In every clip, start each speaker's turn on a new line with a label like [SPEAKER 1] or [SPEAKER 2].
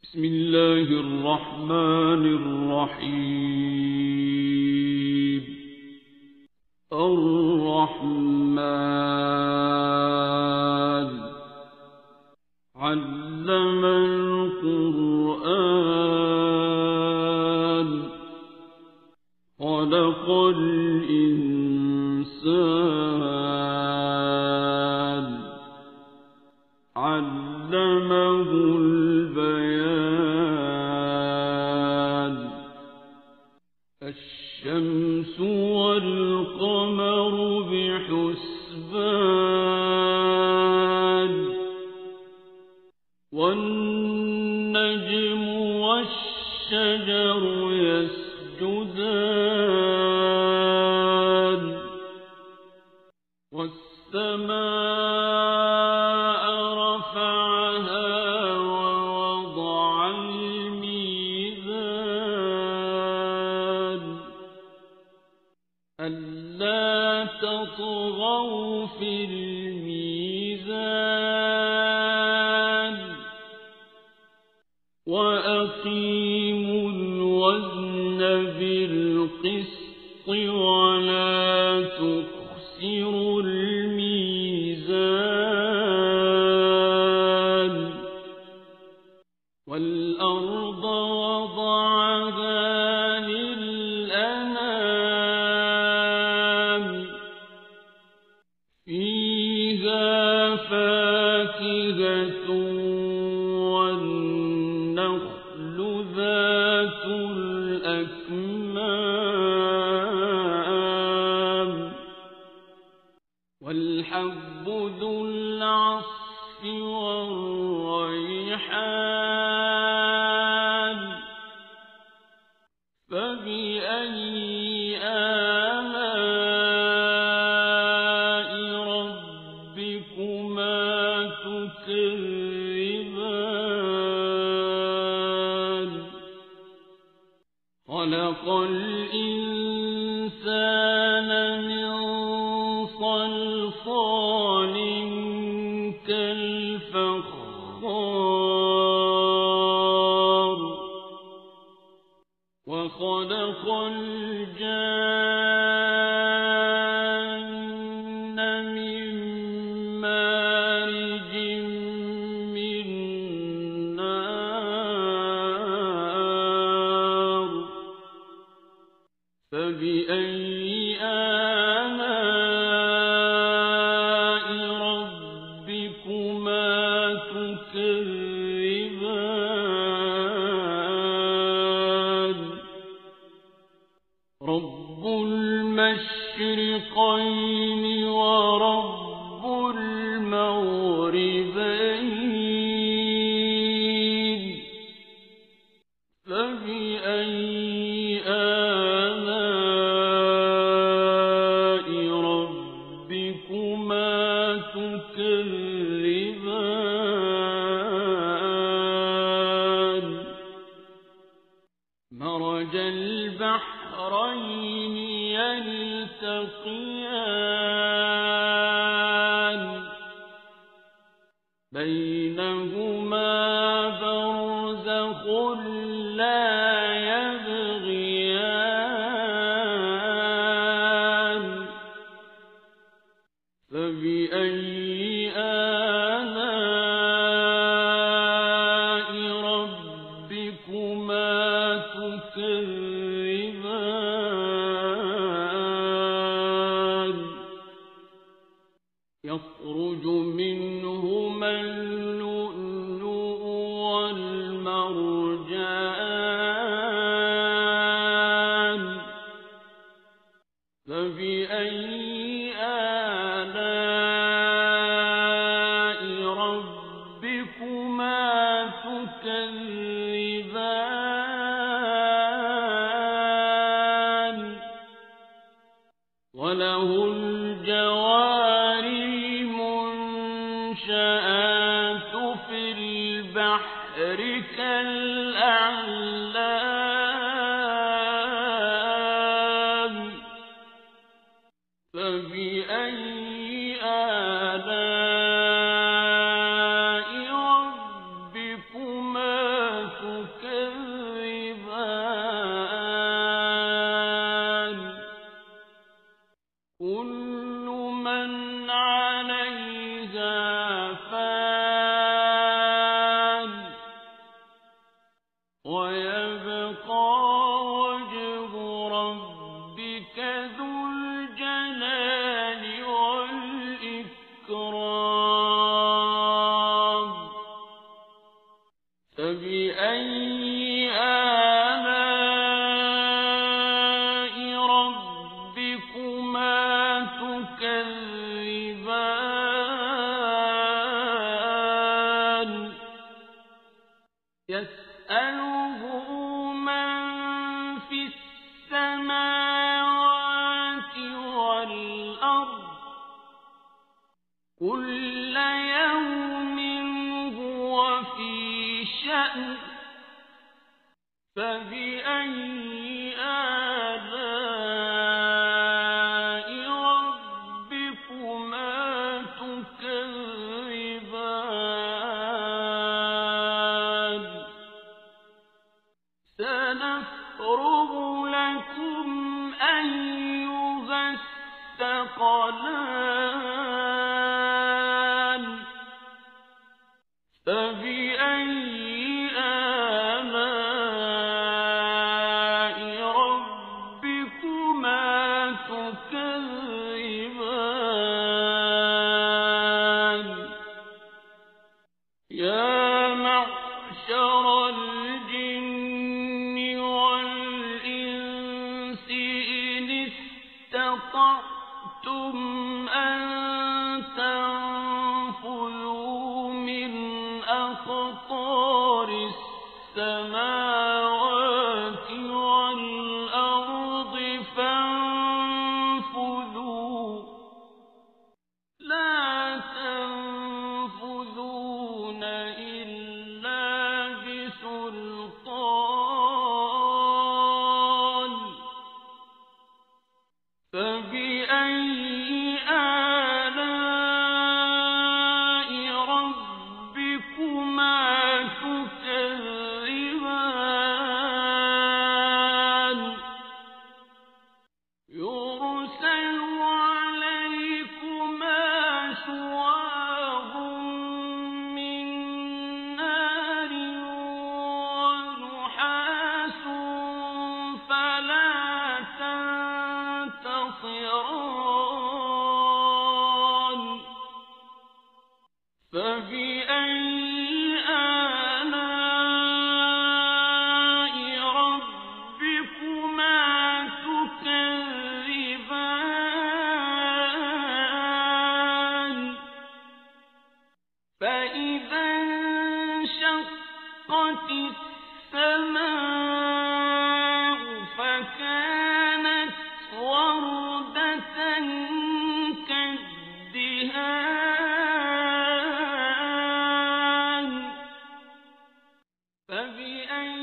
[SPEAKER 1] بسم الله الرحمن الرحيم. الرحمن علم القرآن خلق الإنسان علمه البيان. الشمس والقمر بحسبان والنجم والشجر يسجدان والسماء رفعها ووضع الميزان ألا تطغوا في الميزان وأقيموا الوزن بالقسط ولا تخسروا الميزان. والأرض وضعها للأنام فيها فاكهة والنخل ذات الأكمام والحب ذو العصف والريحان. فبأي آلاء ربكما تكذبان. خلق الإنسان من صلصال كالفخار وخلق الجان من مارج من نار. فبأي آلاء ربكما تكذبان. رب المشرقين ورب المغربين. فبأي آلاء ربكما تكذبان. مرج البحرين يلتقيان بينهما برزخ لا يبغيان. فبأي آلاء ربكما تكذبان. يخرج منهما اللؤلؤ والمرجان. فبأي آلاء ربكما تكذبان. وله الجوار المنشآت في البحر كالأعلام. فبأي آلاء ربكما تكذبان. فبأي آلاء ربكما تكذبان يسأله من في السماوات والأرض كل يوم هو في شأن فبأي آلاء ربكما تكذبان سنفرغ لكم أيها الثقلان فبأي آلاء ربكما تكذبان يا معشر الجن والإنس إن استطعتم أن تنفذوا من أقطار السماوات والأرض فانفذوا لا تنفذون إلا بسلطان فبأي آلاء ربكما تكذبان يرسل عليكما شواظ من نار ونحاس فلا تنتصران فبأي آلاء ربكما تكذبان فإذا انشقت السماء فكانت وردة كالدهان فبأي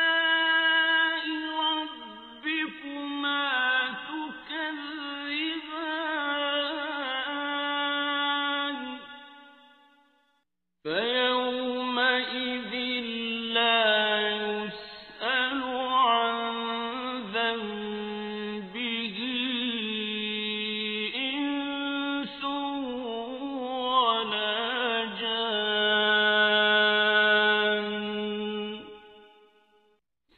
[SPEAKER 1] آلاء ربكما تكذبان فيومئذ لا يسأل عن ذنبه إنس ولا جان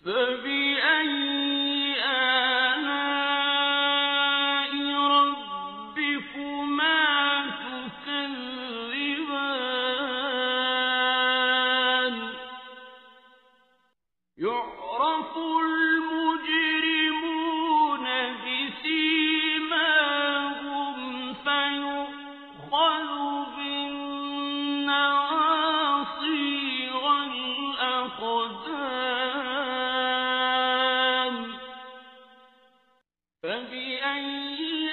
[SPEAKER 1] فبأي آلاء ربكما تكذبان يعرف المجرمون بسيماهم فيؤخذ بالنواصي والأقدام فبأي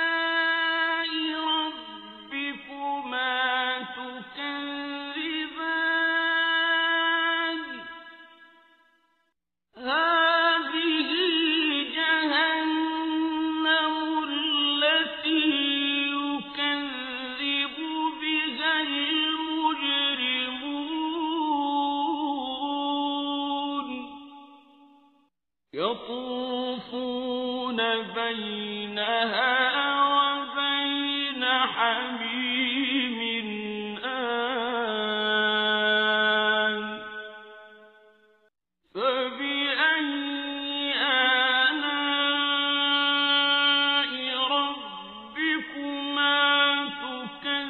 [SPEAKER 1] آلاء ربكما تكذبان هذه جهنم التي يكذب بها المجرمون يطوفون بينها وبين حميم آن فبأي آلاء ربكما تكذبان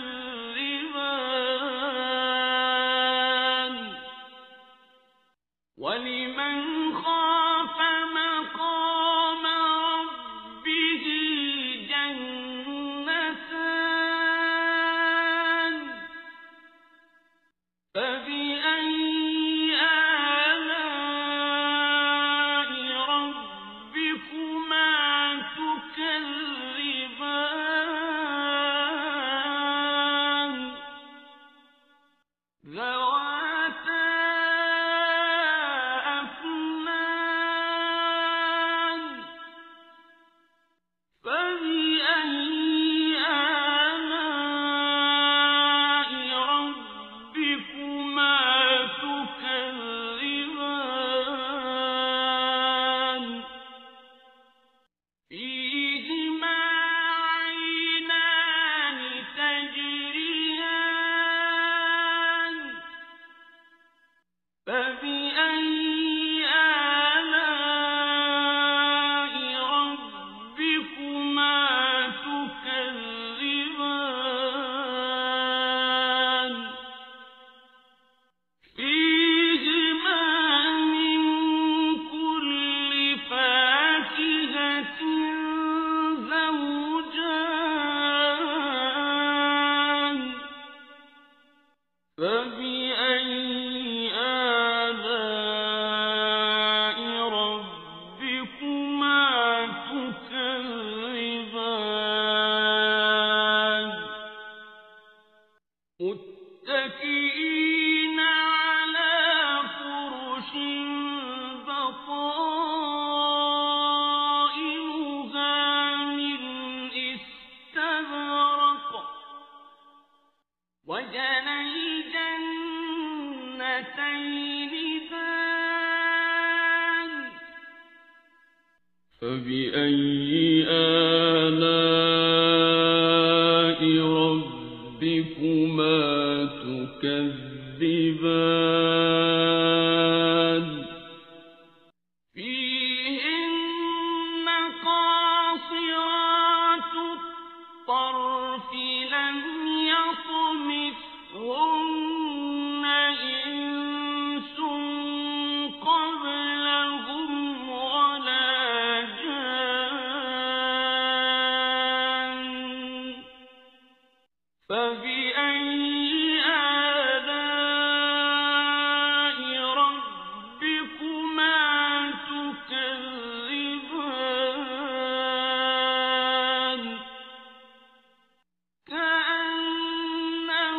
[SPEAKER 1] فبأي آلاء ربكما تكذبان ذواتا أفنان فبأي آلاء ربكما تكذبان فيهما عينان تجريان فبأي آلاء ربكما تكذبان فيهما من كل فاكهة زوجان فبأي آلاء ربكما تكذبان متكئين على فرش بطائنها من استبرق وجنى الجنتين دان فبأي آلاء ربكما تكذبان فيهن قاصرات الطرف لم يطمثهن إنس قبلهم ولا جان فبأي آلاء ربكما تكذبان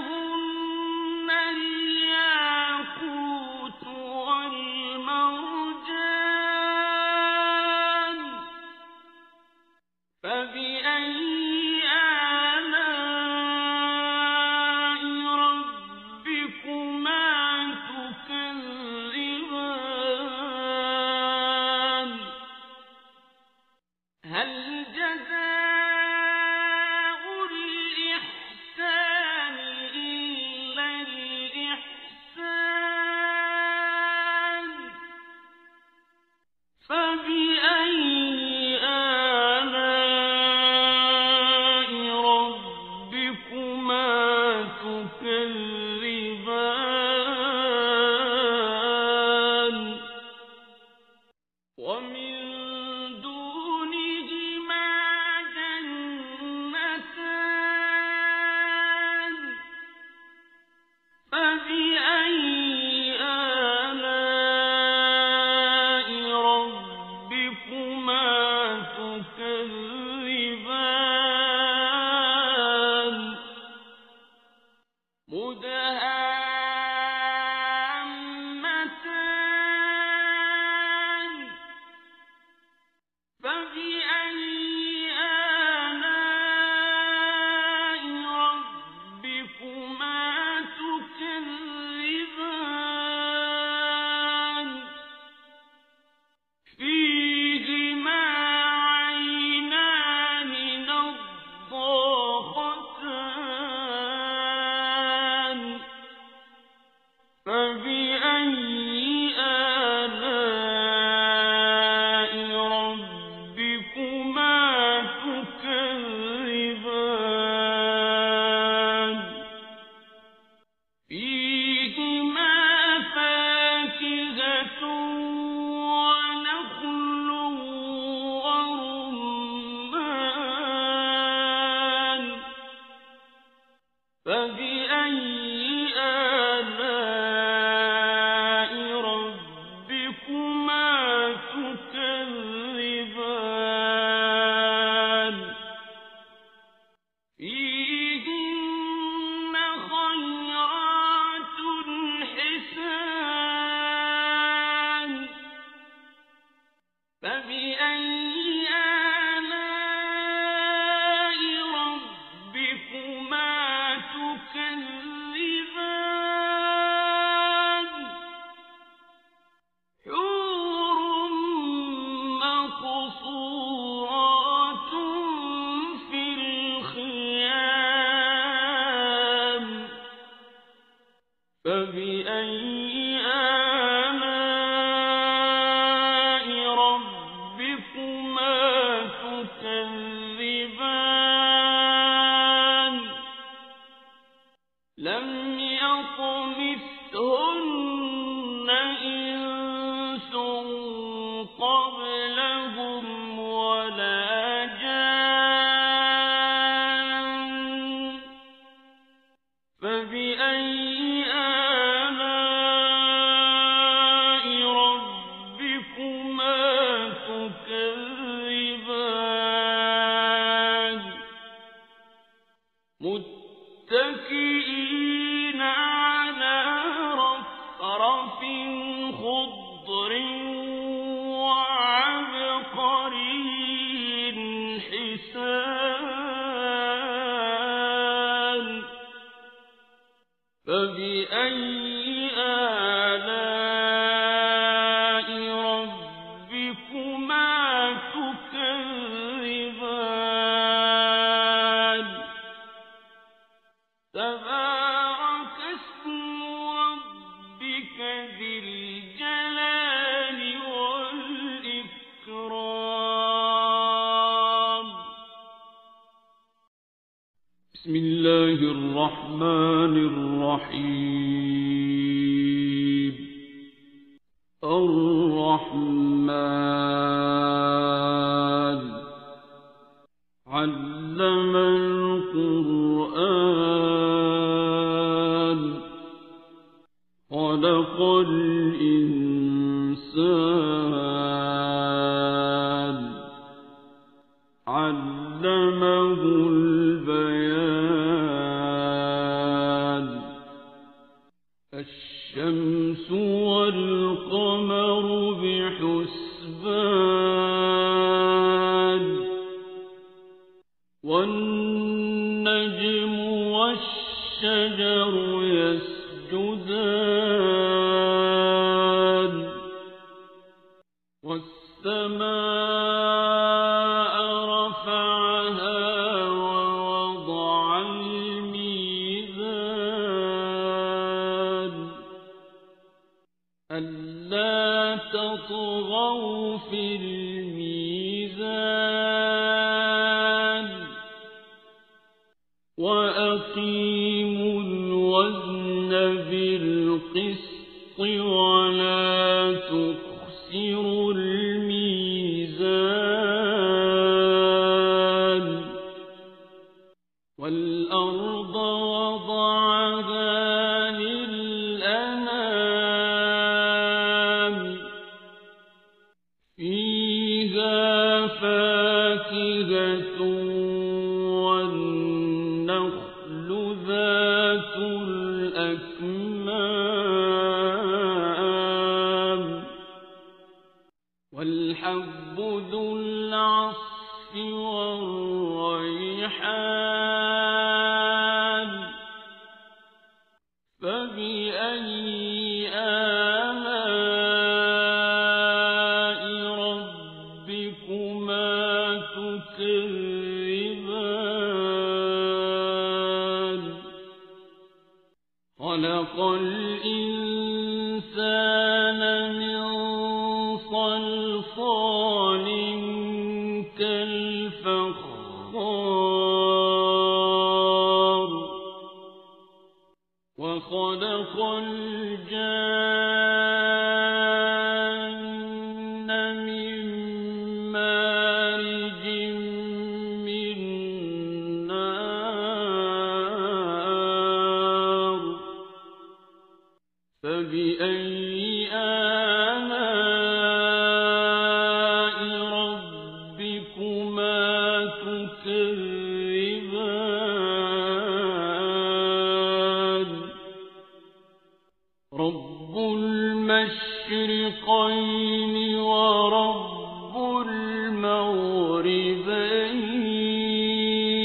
[SPEAKER 1] كأنهن الياقوت والمرجان فبأي آلاء ربكما تكذبان هل جزاء الإحسان إلا الإحسان فبأي آلاء ربكما تكذبان ومن دونهما جنتان فبأي آلاء ربكما تكذبان مدهامتان فبأي آلاء ربكما تكذبان فيهما عينان نضاختان فبأي آلاء ربكما تكذبان لم يطمثهن إنس قبلهم ولا جان فبأي آلاء ربكما تكذبان متكئين على رفرف خضر وعبقري حسان فبأي آلاء ربكما تكذبان تبارك اسم ربك ذي الجلال والإكرام بسم الله الرحمن الرحيم الرحمن علم القرآن خلق الإنسان علمه البيان الشمس والقمر بحسبان والنجم والشجر يسجدان والسماء رفعها ووضع الميزان ألا تطغوا في الميزان وأقيموا الوزن بالقسط ولا تخسروا الميزان والأرض وضعها للأنام فيها فاكهة والنخل ذات الأكمام والحب ذو العصف والريحان فبأي آلاء ربكما تكذبان خلق الإنسان من صلصال كالفخار وخلق الجان من مارج من نار فبأي آلاء ربكما تكذبان رب المشرقين ورب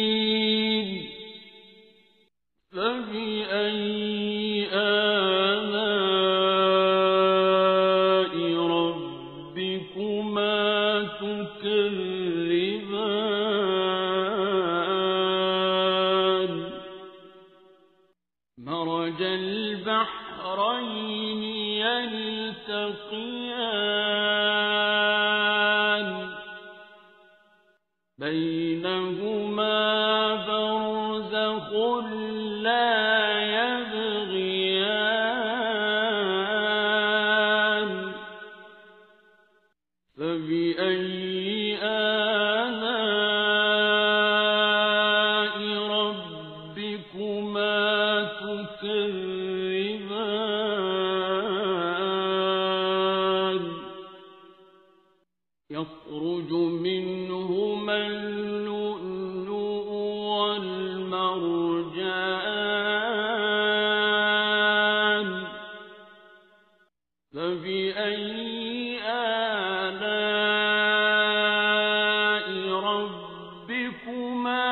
[SPEAKER 1] المغربين فبأي آلاء ربكما تكذبان مرج البحر البحرين يلتقيان بينهما برزخ لا يبغيان فبأي آلاء ربكما تكذبان يخرج منهما اللؤلؤ والمرجان فبأي آلاء ربكما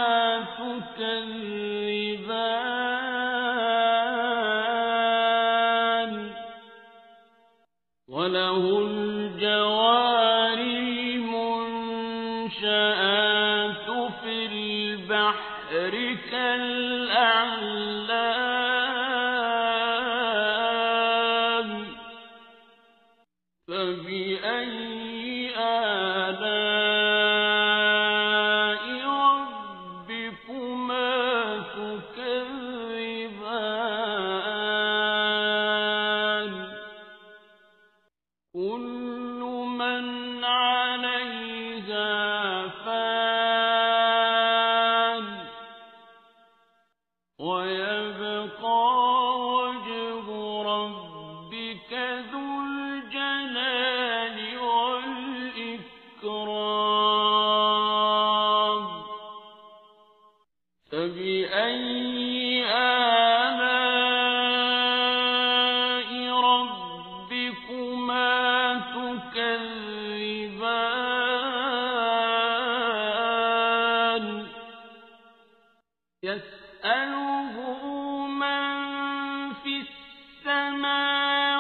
[SPEAKER 1] تكذبان وله الجوار المنشآت في البحر كالأعلام فبأي آلاء ربكما تكذبان كل من عليها فان ويبقى وجه ربك ذو الجلال والإكرام فبأي آلاء ربكما تكذبان يسأله من في السماوات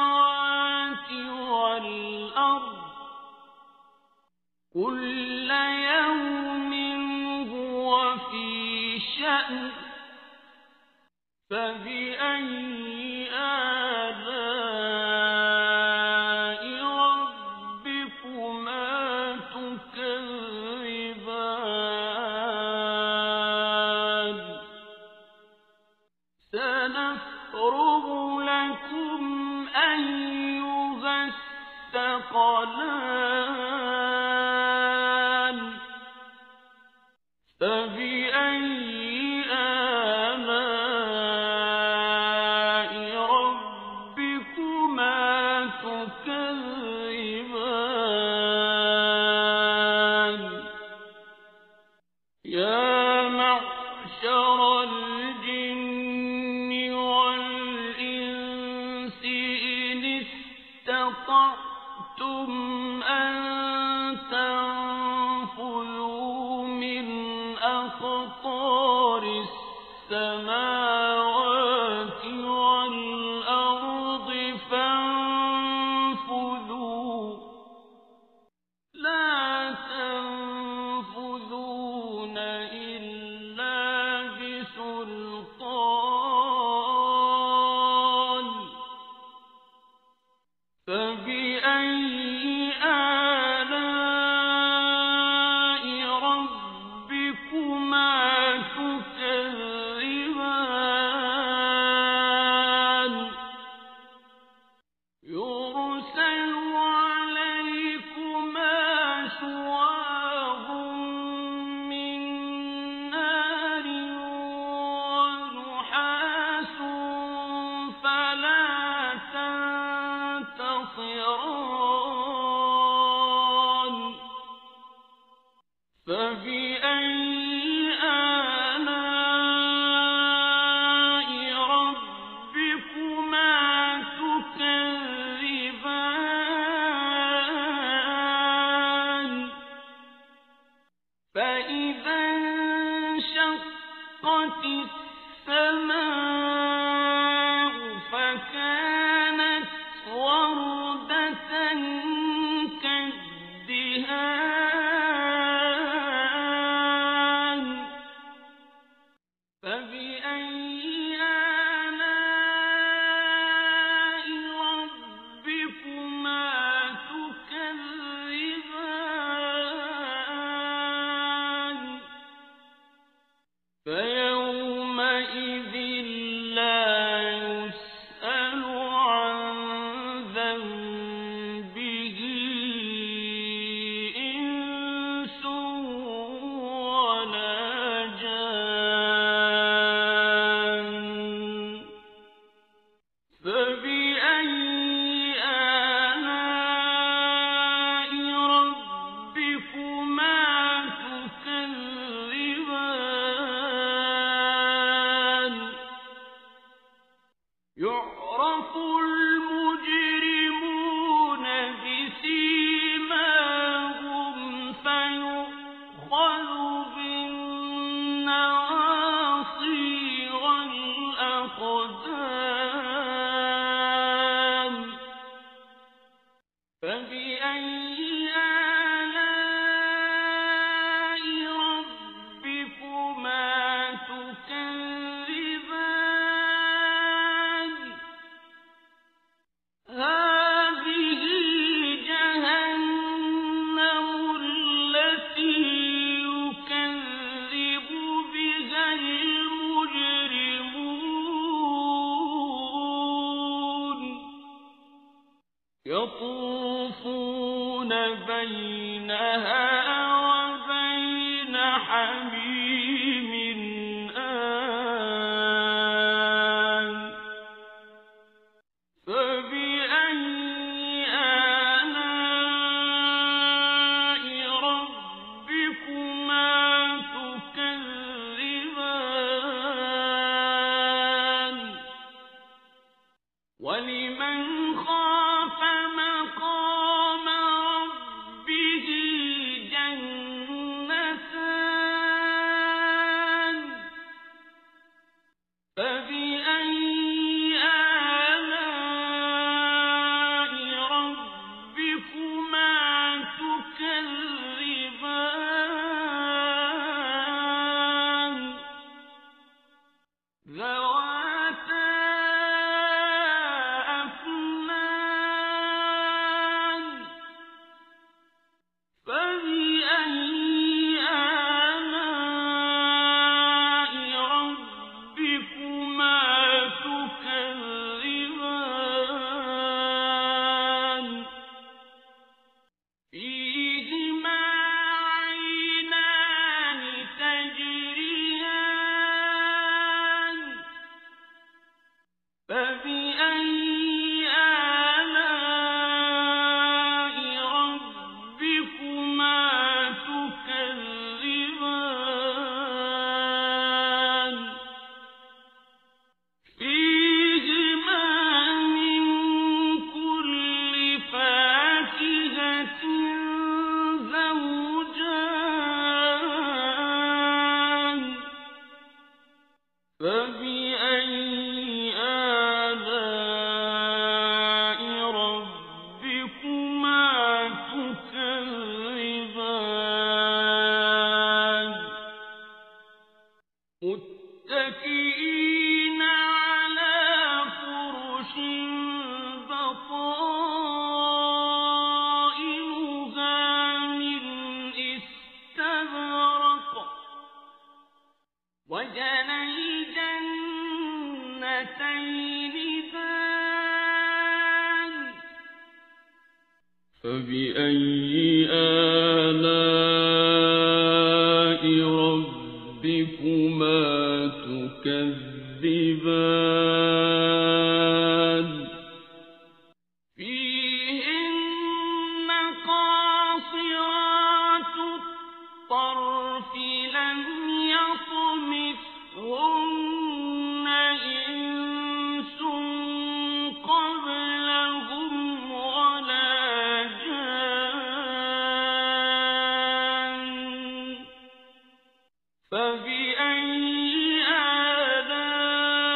[SPEAKER 1] والأرض كل يوم هو في شأن فبأي آلاء ربكما تكذبان سنفرغ لكم أيها الثقلان فبأي آلاء ربكما تكذبان يا معشر الجن والإنس إن استطعتم أن تنفذوا من أقطار السماوات والأرض فانفذوا لا تنفذون إلا بسلطان فبأي فبأي آلاء ربكما تكذبان يعرف المجرمون بسيماهم فيؤخذ بالنواصي والأقدام فبأي آلاء ربكما تكذبان هذه جهنم التي يكذب بها المجرمون يطوفون بينها وبين حميم آن فبأي آلاء ربكما تكذبان ولمن خاف مقام ربه جنتان فبأي آلاء ربكما تكذبان ذواتا أفنان فبأي آلاء ربكما تكذبان فيهما عينان تجريان فبأي آلاء ربكما تكذبان فيهما من كل فاكهة زوجان فبأي آلاء ربكما تكذبان متكئين على فرش بطائنها من استبرق وجنى الجنتين دان فبأي آلاء ربكما تكذبان فيهن قاصرات الطرف لم يطمثهن إنس قبلهم ولا جان فبأي آلاء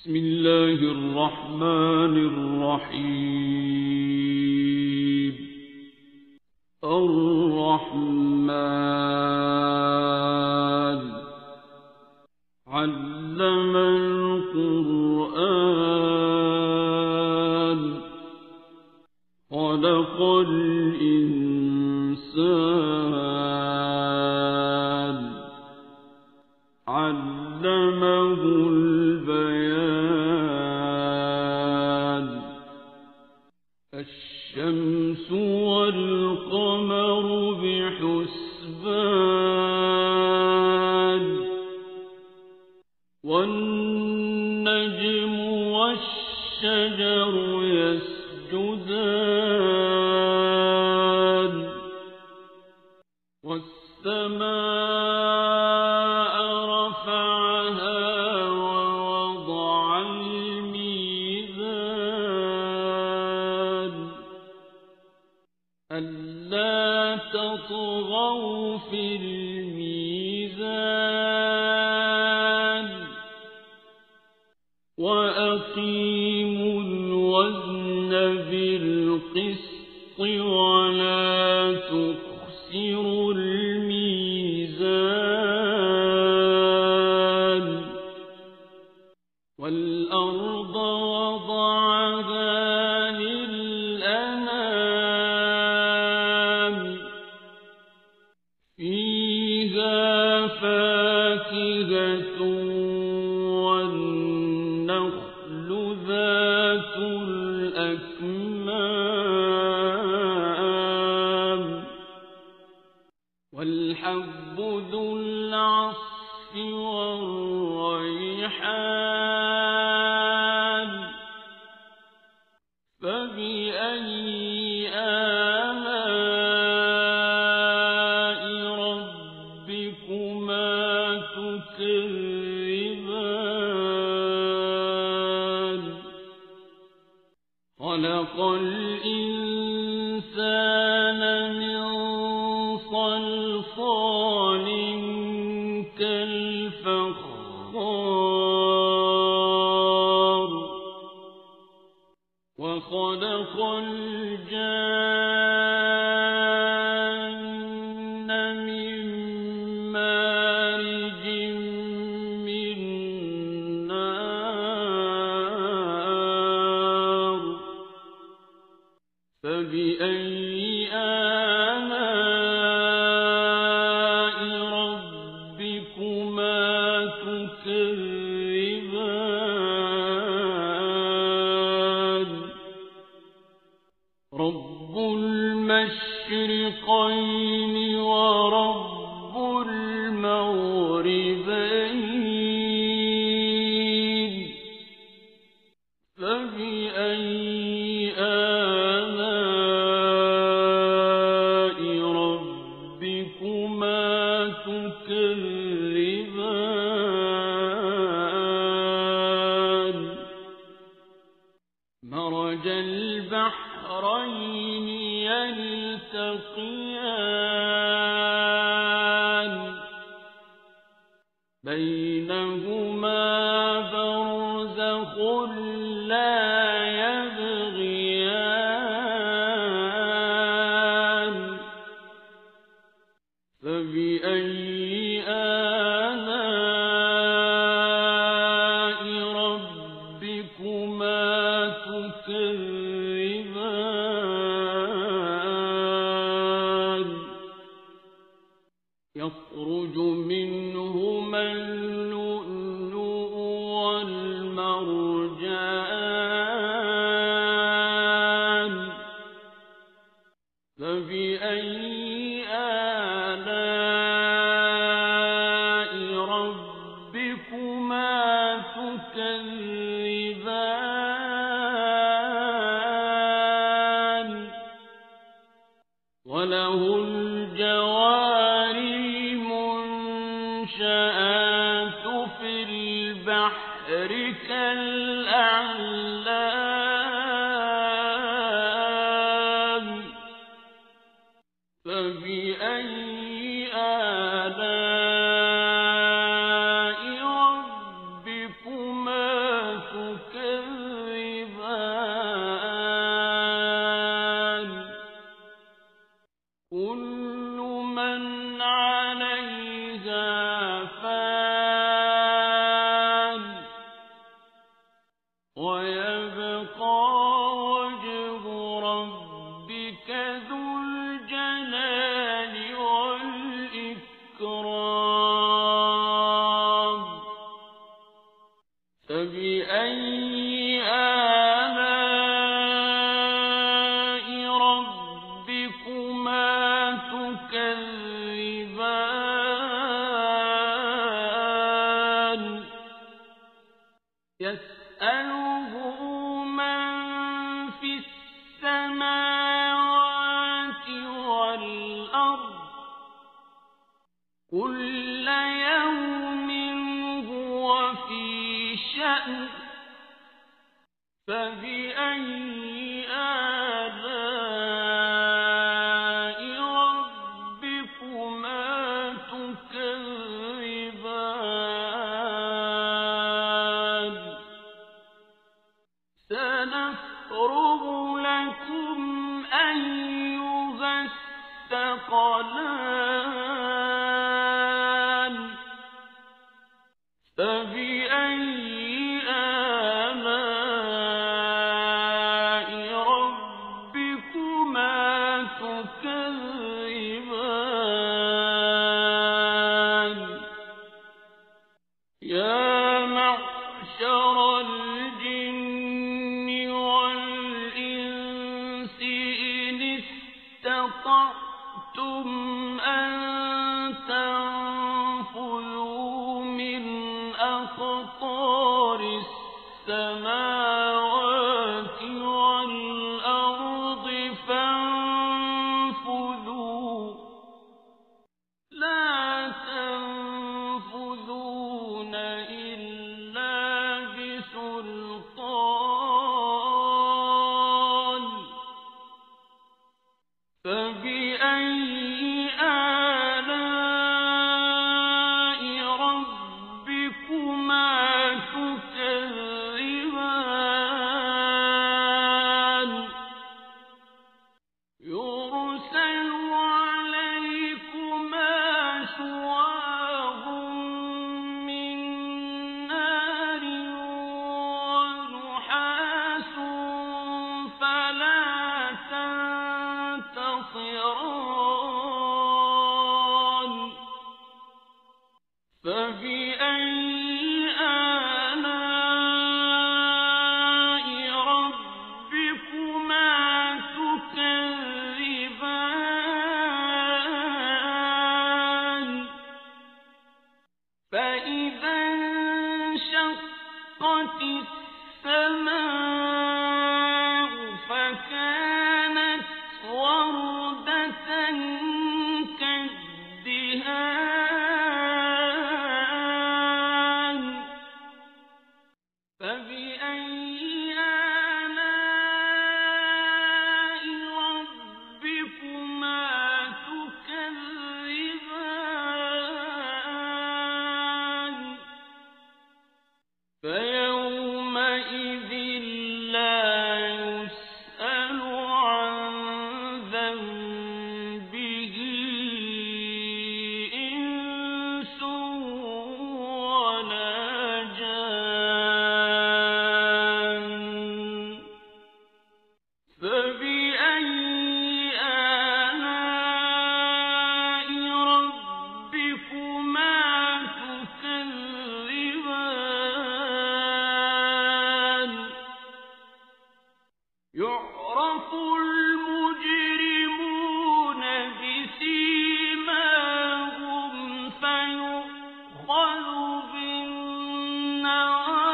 [SPEAKER 1] بسم الله الرحمن الرحيم الرحمن علم القرآن خلق الإنسان علمه البيان الشمس والقمر بحسبان والنجم والشجر يسجدان والسماء رفعها ووضع الميزان ألا تطغوا في الميزان وأقيموا الوزن بالقسط ولا تخسروا الميزان والأرض وضعها للأنام فيها فاكهة والنخل ذات الأكمام والحب ذو العصف والريحان فبأي آلاء ربكما تكذبان خلق الإنسان من صلصال كالفخار وخلق الجان من مارج من نار فبأي آلاء ربكما تكذبان رب المشرقين ورب المغربين فبأي آلاء ربكما تكذبان مرج البحرين يلتقيان بينهما برزخ لا يبغيان فبأي آلاء ربكما تكذبان يخرج منهما اللؤلؤ والمرجان فبأي آلاء ربكما تكذبان وله الجوار المنشآت في البحر كالأعلام فبأي آلاء ربكما تكذبان كل من عليها فان ويبقى وجه ربك ذو الجلال والإكرام فبأي آلاء ربكما تكذبان يسأله من في السماوات والأرض كل يوم هو في شأن فبأي آلاء ربكما تكذبان سنفرغ لكم أيها الثقلان فبأي آلاء ربكما تكذبان يا معشر الجن والإنس إن استطعتم أن تنفذوا من أقطار السماوات والأرض فانفذوا لا تنفذون إلا بسلطان فبأي آلاء ربكما تكذبان يرسل عليكما شواظ من نار ونحاس فلا تنتصران فبأي آلاء ربكما تكذبان فإذا انشقت السماء فكانت وردة كالدهان فبأي آلاء ربكما تكذبان فيومئذ لا يسأل عن ذنبه إنس ولا جان فبأي آلاء ربكما تكذبان يعرف المجرمون بسيماهم فيؤخذ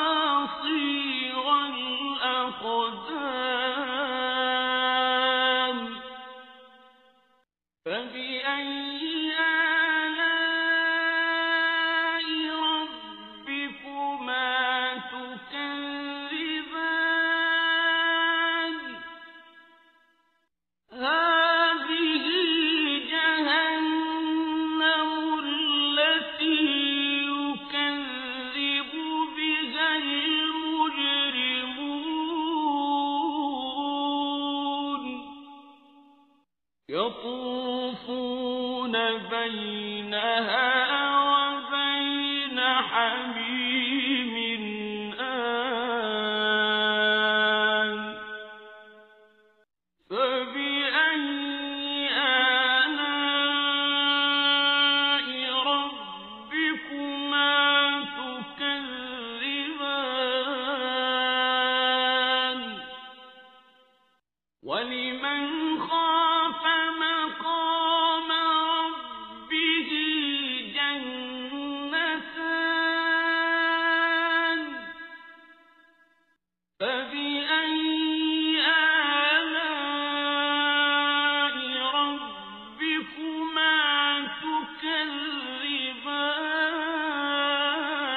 [SPEAKER 1] بالنواصي والأقدام فبأي آلاء ربكما تكذبان هذه جهنم التي يكذب بها المجرمون يطوفون بينها وبين حميم آن فبأي آلاء ربكما تكذبان ولمن خاف مقام ربه جنتان فبأي آلاء ربكما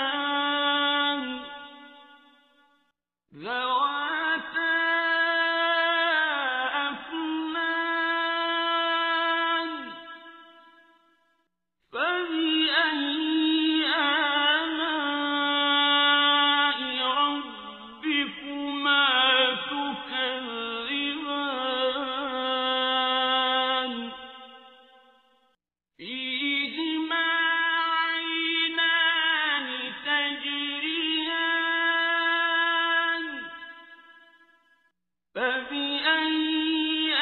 [SPEAKER 1] تكذبان ذواتا أفنان فبأي آلاء ربكما تكذبان فيهما عينان تجريان فبأي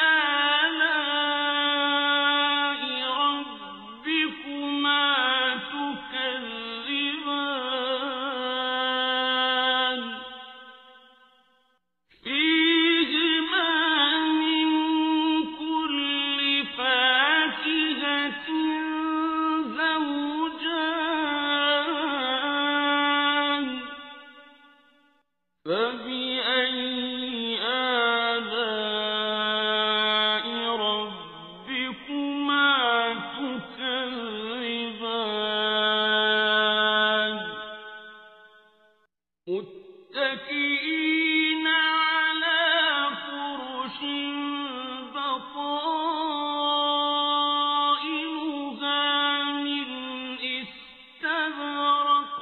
[SPEAKER 1] آلاء ربكما تكذبان فيهما من كل فاكهة زوجان فبأي آلاء ربكما تكذبان متكئين على فرش بطائنها من استبرق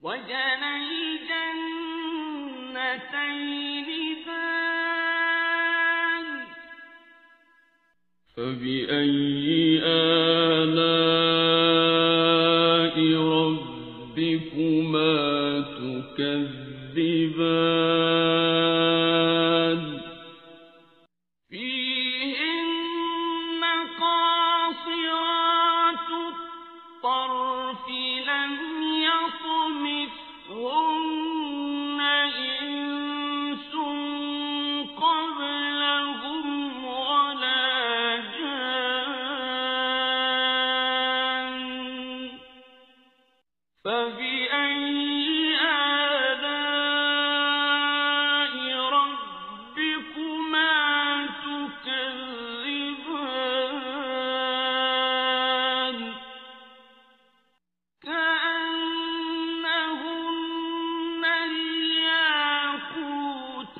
[SPEAKER 1] وجنى الجنتين دان فبأي آلاء ربكما تكذبان فيهن قاصرات الطرف لم يطمثهن إنس قبلهم ولا جان فبأي آلاء ربكما تكذبان كأنهن الياقوت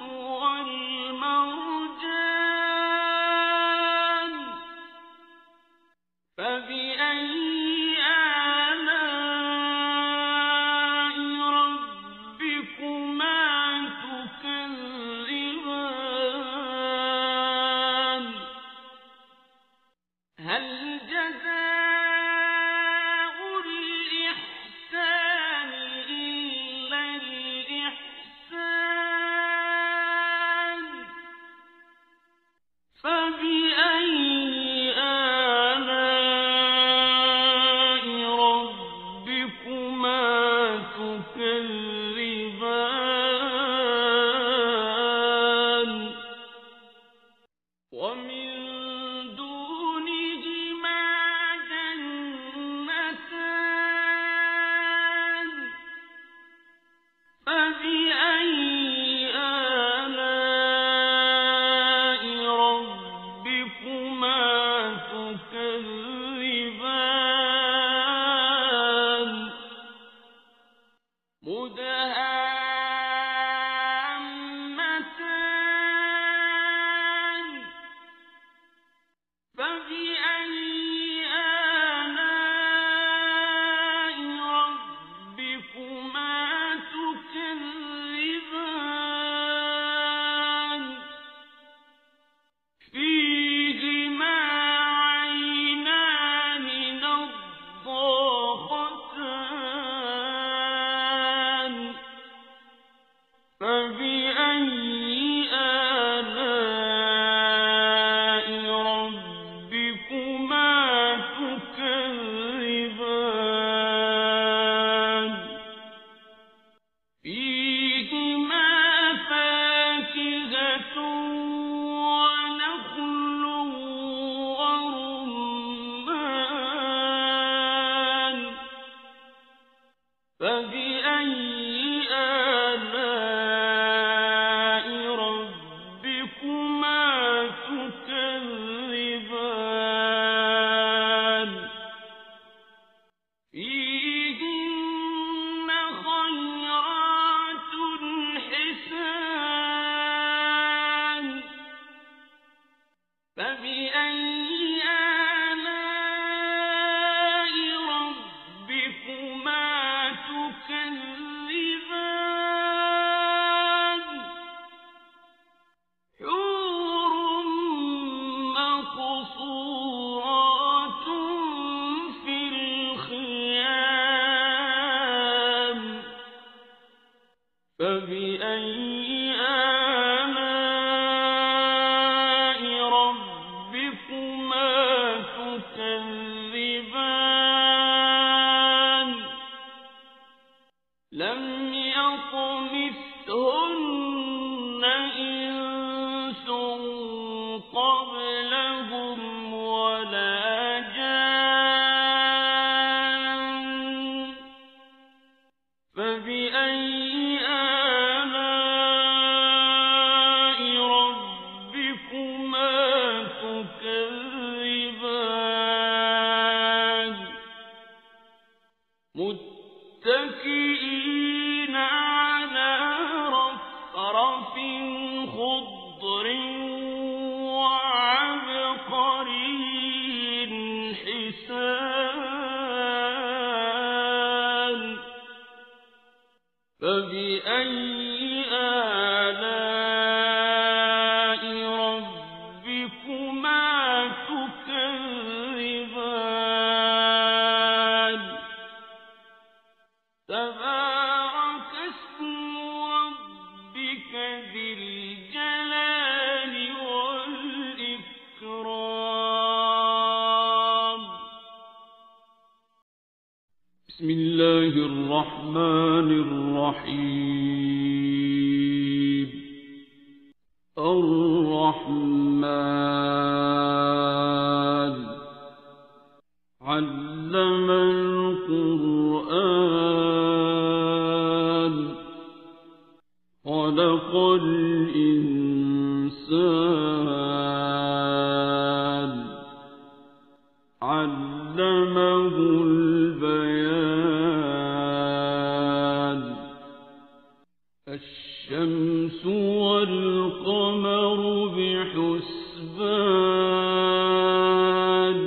[SPEAKER 1] والمرجان فبأي آلاء ربكما تكذبان هل جزاء الإحسان إلا الإحسان فبأي آلاء ربكما تكذبان ومن دونهما جنتان فبأي آلاء ربكما تكذبان مدهامتان فبأي آلاء ربكما تكذبان فيهما فبأي آلاء ربكما تكذبان تبارك اسم ربك ذي الجلال والإكرام بسم الله الرحمن الرحيم الرحمن علم القرآن خلق الإنسان علمه البيان الشمس والقمر بحسبان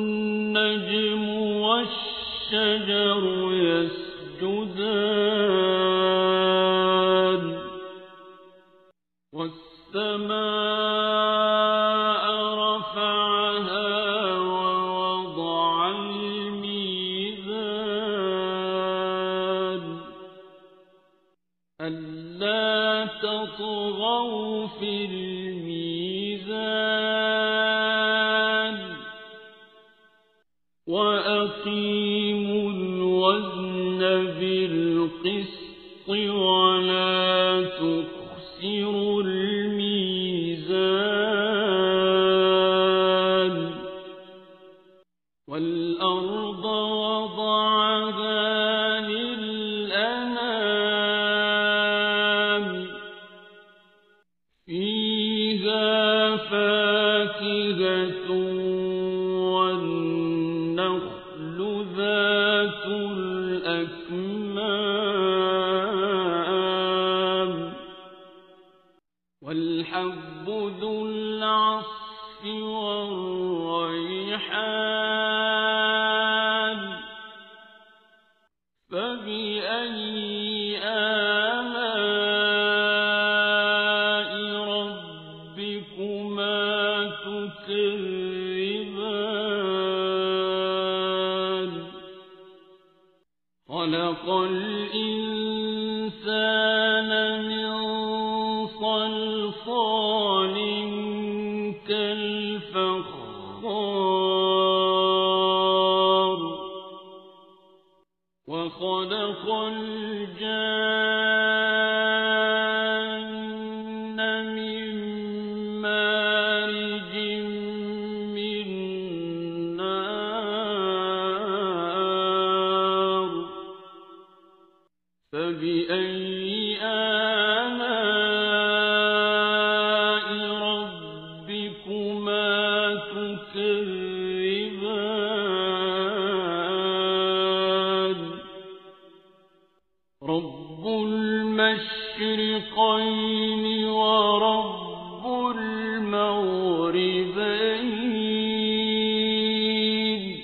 [SPEAKER 1] والنجم والشجر يسجدان والسماء رفعها ووضع الميزان ألا تطغوا في الميزان وأقيموا الوزن بالقسط ولا تخسروا الميزان والأرض وضعها للأنام فيها فاكهة والنخل ذات الأكمام والحب ذو العصف والريحان فبأي آلاء ربكما تكذبان خلق الإنسان من صلصال كالفخار وخلق الجان من مارج من نار فبأي آلاء ربكما تكذبان رب المشرقين ورب المغربين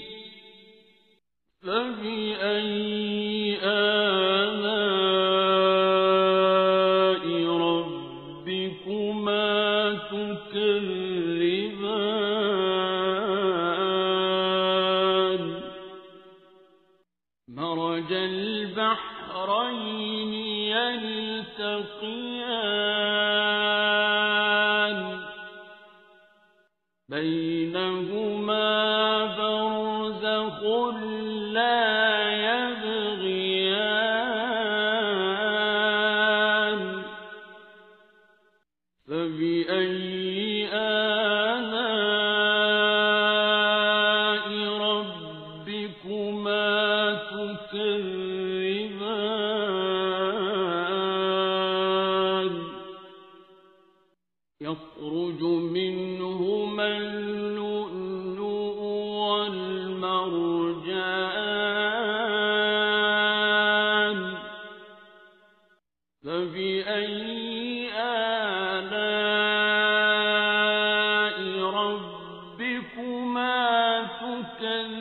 [SPEAKER 1] فبأي آلاء ربكما تكذبان مرج البحرين يلتقيان بينهما برزخ لا يبغيان فبأي آلاء ربكما تكذبان يخرج منهما اللؤلؤ والمرجان فبأي آلاء ربكما تكذبان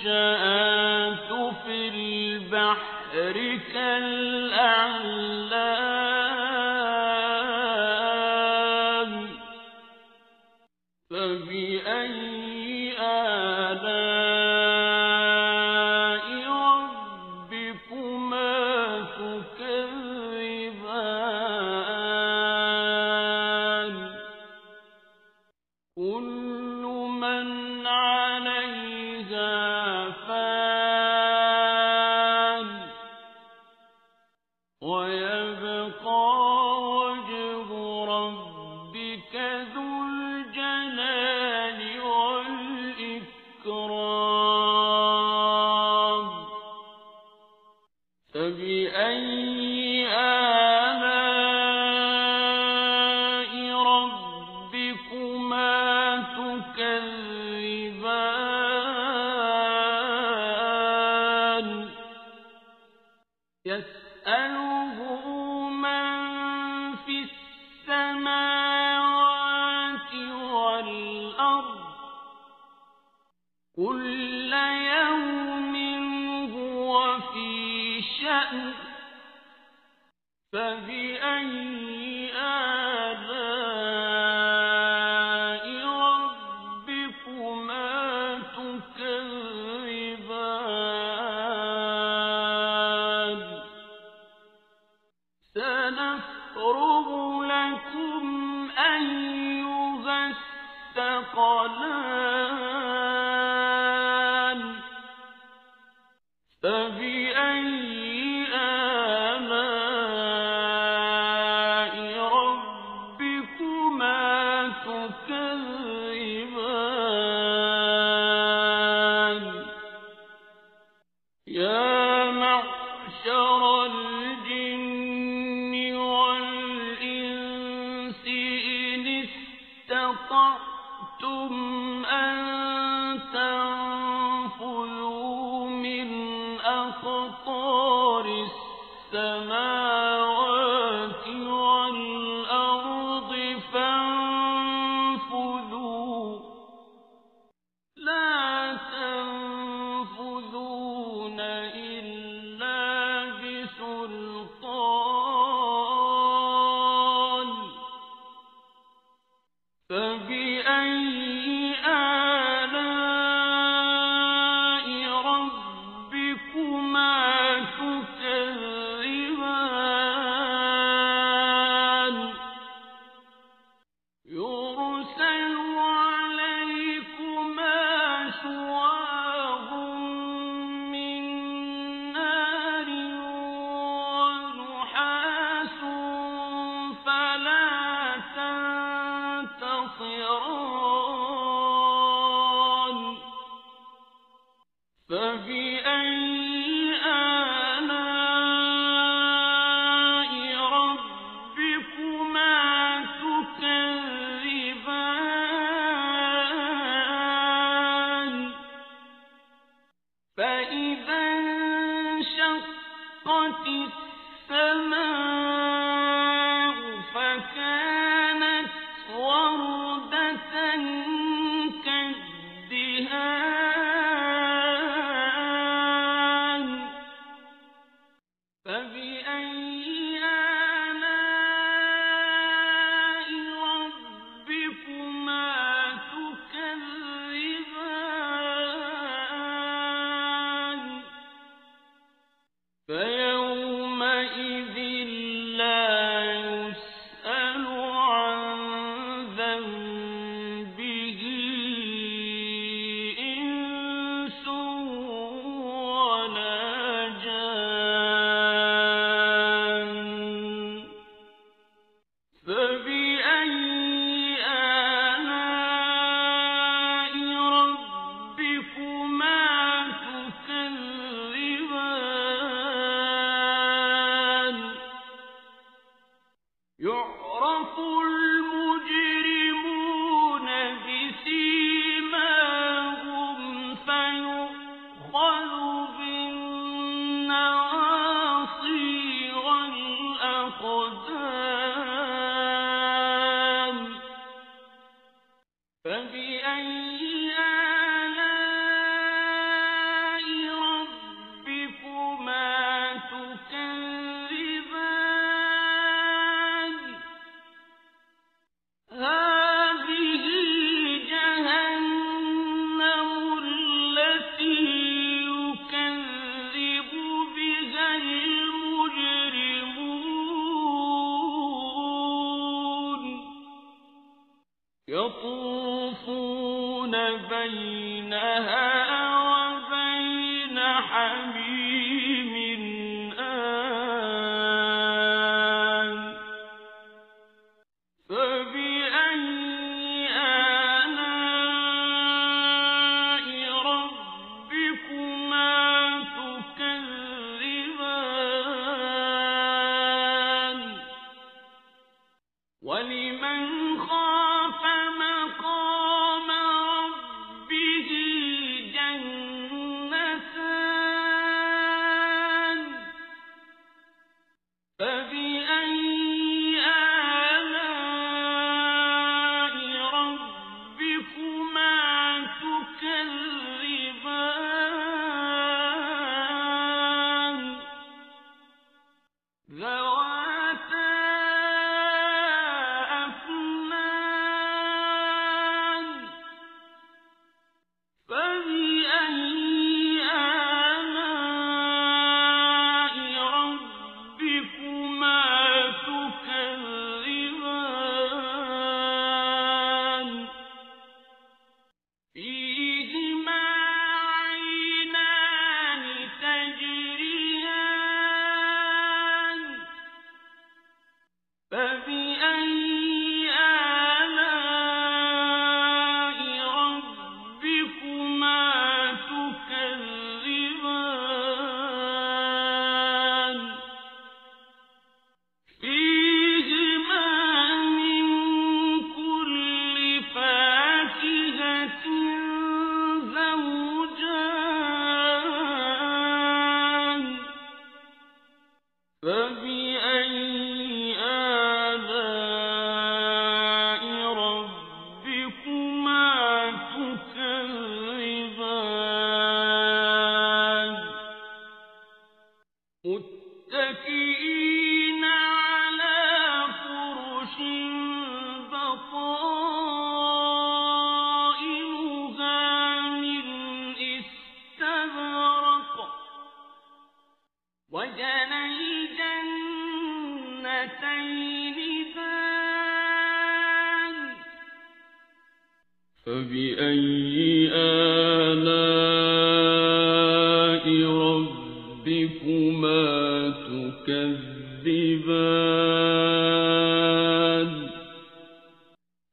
[SPEAKER 1] المنشآت في البحر كالأعلام فبأي آلاء ربكما تكذبان كل من عليها فان ويبقى وجه ربك ذو الجلال والإكرام فبأي آلاء ربكما تكذبان يسأله من في السماوات والأرض كل يوم هو في شأن فبأي آلاء ربكما تكذبان سنفرغ لكم أيها الثقلان فبأي آلاء ربكما تكذبان يا معشر الجن والإنس إن استطعتم أن تنفذوا من أقطار السماوات والأرض فانفذوا لا تنفذون إلا بسلطان فبأي آلاء ربكما تكذبان يرسل عليكما شواظ من نار ونحاس فلا تنتصران فبأي آلاء ربكما تكذبان فإذا انشقت السماء فكانت وردة كالدهان فبأي آلاء ربكما تكذبان فيومئذ لا يسأل عن ذنبه إنس ولا جان فبأي آلاء ربكما تكذبان يعرف المجرمون بسيماهم فيؤخذ بالنواصي والأقدام فبأي آلاء بينها وبين حميم آن فبأي آلاء ربكما تكذبان ولمن خاف مقام ربه جنتان فبأي آلاء ربكما تكذبان ذواتا أفنان فبأي آلاء ربكما تكذبان فيهما عينان تجريان فبأي آلاء ربكما تكذبان فيهما من كل فاكهة زوجان فبأي آلاء ربكما تكذبان متكئين على فرش بطائنها من استبرق وجنى الجنتين دان فبأي آلاء ربكما تكذبان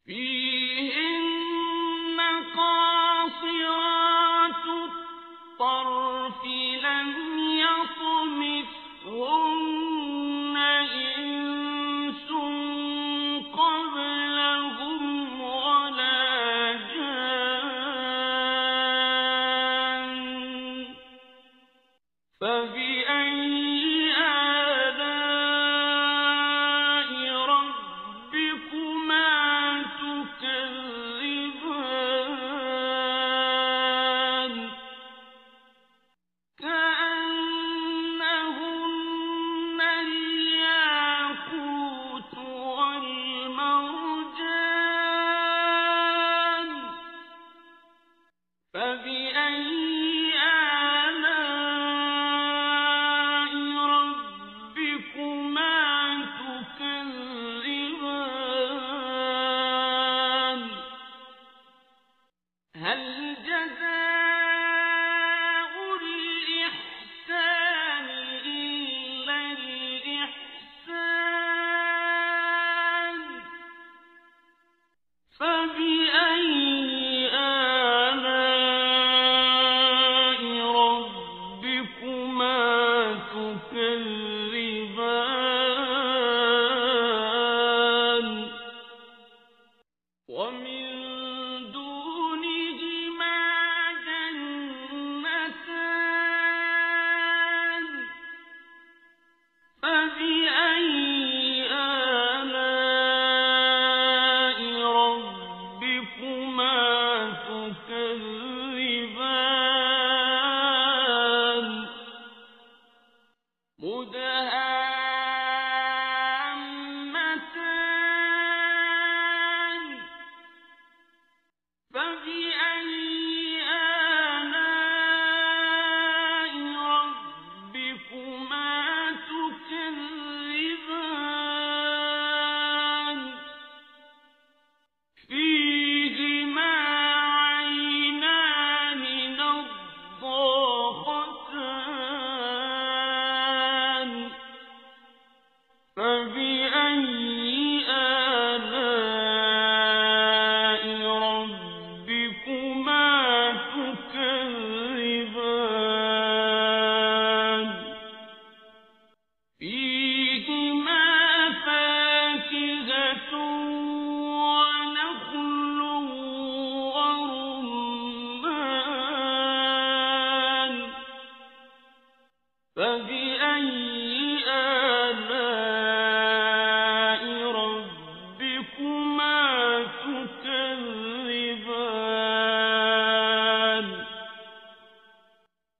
[SPEAKER 1] فيهن قاصرات الطرف لم يطمثهن إنس قبلهم ولا جان فبأي آلاء ربكما تكذبان كأنهن الياقوت والمرجان فبأي آلاء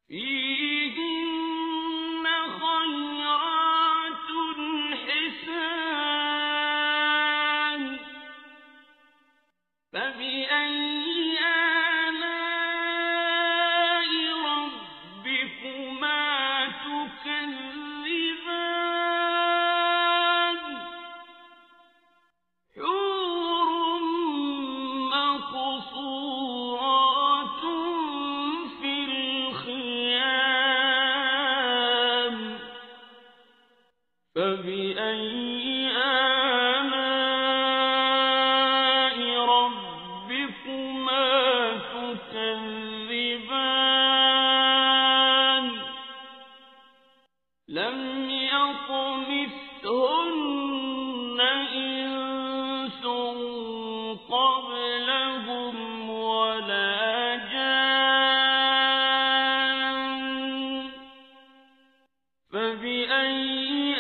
[SPEAKER 1] فيهن خيرات حسان فبأي آلاء ربكما تكذبان حور مقصورات في الخيام فبأي آلاء ربكما تكذبان لم يطمثهن إنس قبلهم ولا جان فبأي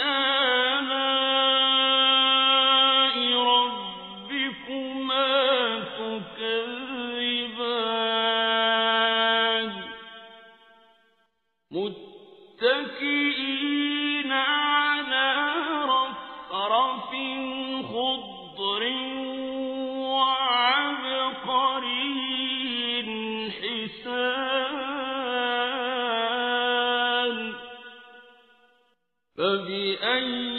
[SPEAKER 1] آلاء ربكما تكذبان متكئين على رفرف خضر وعبقري حسان فبأي